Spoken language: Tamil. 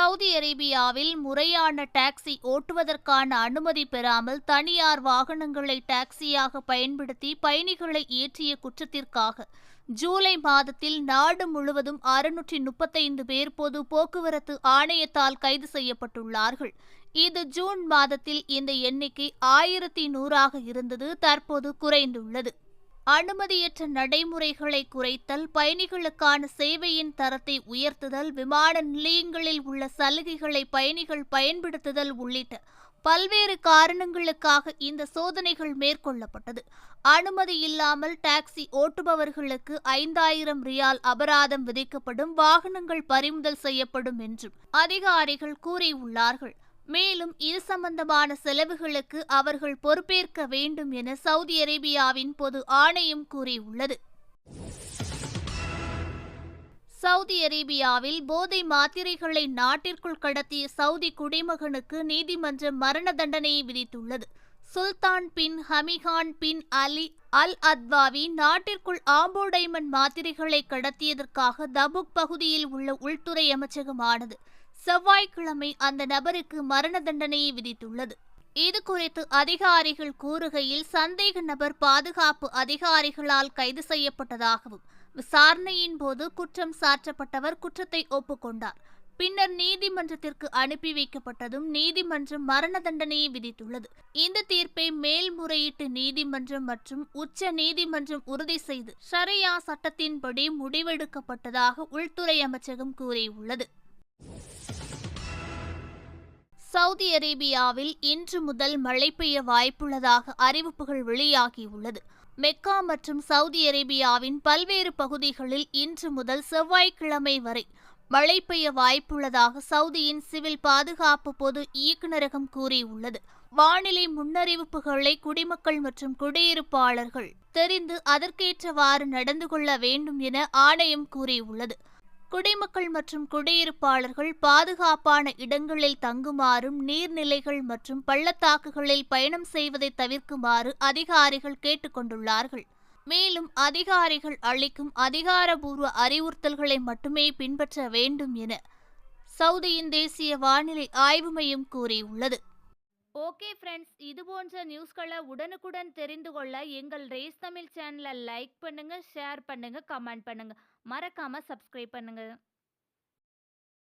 சவுதி அரேபியாவில் முறையான டாக்ஸி ஓட்டுவதற்கான அனுமதி பெறாமல் தனியார் வாகனங்களை டாக்ஸியாக பயன்படுத்தி பயணிகளை ஏற்றிய குற்றத்திற்காக ஜூலை மாதத்தில் நாடு முழுவதும் 635 பேர் பொது போக்குவரத்து ஆணையத்தால் கைது செய்யப்பட்டுள்ளார்கள். இது ஜூன் மாதத்தில் இந்த எண்ணிக்கை 1100ஆக இருந்தது, தற்போது குறைந்துள்ளது. அனுமதியற்ற நடைமுறைகளை குறைத்தல், பயணிகளுக்கான சேவையின் தரத்தை உயர்த்துதல், விமான நிலையங்களில் உள்ள சலுகைகளை பயணிகள் பயன்படுத்துதல் உள்ளிட்ட பல்வேறு காரணங்களுக்காக இந்த சோதனைகள் மேற்கொள்ளப்பட்டது. அனுமதி இல்லாமல் டாக்ஸி ஓட்டுபவர்களுக்கு 5000 ரியால் அபராதம் விதிக்கப்படும், வாகனங்கள் பறிமுதல் செய்யப்படும் என்றும் அதிகாரிகள் கூறியுள்ளார்கள். மேலும் இது சம்பந்தமான செலவுகளுக்கு அவர்கள் பொறுப்பேற்க வேண்டும் என சவுதி அரேபியாவின் பொது ஆணையம் கூறியுள்ளது. சவுதி அரேபியாவில் போதை மாத்திரைகளை நாட்டிற்குள் கடத்திய சவுதி குடிமகனுக்கு நீதிமன்றம் மரண தண்டனையை விதித்துள்ளது. சுல்தான் பின் ஹமிகான் பின் அலி அல் அத்வாவி நாட்டிற்குள் ஆம்போடைமன் மாத்திரைகளை கடத்தியதற்காக தபுக் பகுதியில் உள்ள உள்துறை அமைச்சகமானது செவ்வாய்க்கிழமை அந்த நபருக்கு மரண தண்டனையை விதித்துள்ளது. இது குறித்து அதிகாரிகள் கூறுகையில், சந்தேக நபர் பாதுகாப்பு அதிகாரிகளால் கைது செய்யப்பட்டதாகவும், விசாரணையின் போது குற்றம் சாட்டப்பட்டவர் குற்றத்தை ஒப்புக்கொண்டார். பின்னர் நீதிமன்றத்திற்கு அனுப்பி வைக்கப்பட்டதும் நீதிமன்றம் மரண தண்டனையை விதித்துள்ளது. இந்த தீர்ப்பை மேல்முறையீட்டு நீதிமன்றம் மற்றும் உச்ச நீதிமன்றம் உறுதி செய்து ஷரியா சட்டத்தின்படி முடிவெடுக்கப்பட்டதாக உள்துறை அமைச்சகம் கூறியுள்ளது. சவுதி அரேபியாவில் இன்று முதல் மழை பெய்ய வாய்ப்புள்ளதாக அறிவிப்புகள் வெளியாகியுள்ளது. மெக்கா மற்றும் சவுதி அரேபியாவின் பல்வேறு பகுதிகளில் இன்று முதல் செவ்வாய்க்கிழமை வரை மழை பெய்ய வாய்ப்புள்ளதாக சவுதியின் சிவில் பாதுகாப்பு பொது இயக்குநரகம் கூறியுள்ளது. வானிலை முன்னறிவிப்புகளை குடிமக்கள் மற்றும் குடியிருப்பாளர்கள் தெரிந்து அதற்கேற்றவாறு நடந்து கொள்ள வேண்டும் என ஆணையம் கூறியுள்ளது. குடிமக்கள் மற்றும் குடியிருப்பாளர்கள் பாதுகாப்பான இடங்களில் தங்குமாறும், நீர்நிலைகள் மற்றும் பள்ளத்தாக்குகளில் பயணம் செய்வதை தவிர்க்குமாறு அதிகாரிகள் கேட்டுக்கொண்டுள்ளார்கள். மேலும் அதிகாரிகள் அளிக்கும் அதிகாரபூர்வ அறிவுறுத்தல்களை மட்டுமே பின்பற்ற வேண்டும் என சவுதியின் தேசிய வானிலை ஆய்வு மையம் கூறியுள்ளது. ஓகே ஃப்ரெண்ட்ஸ், இது போன்ற நியூஸ்களை உடனுக்குடன் தெரிந்து கொள்ள எங்கள் ரேஸ் தமிழ் சேனலை லைக் பண்ணுங்க, ஷேர் பண்ணுங்க, கமெண்ட் பண்ணுங்க, மறக்காம சப்ஸ்கிரைப் பண்ணுங்க.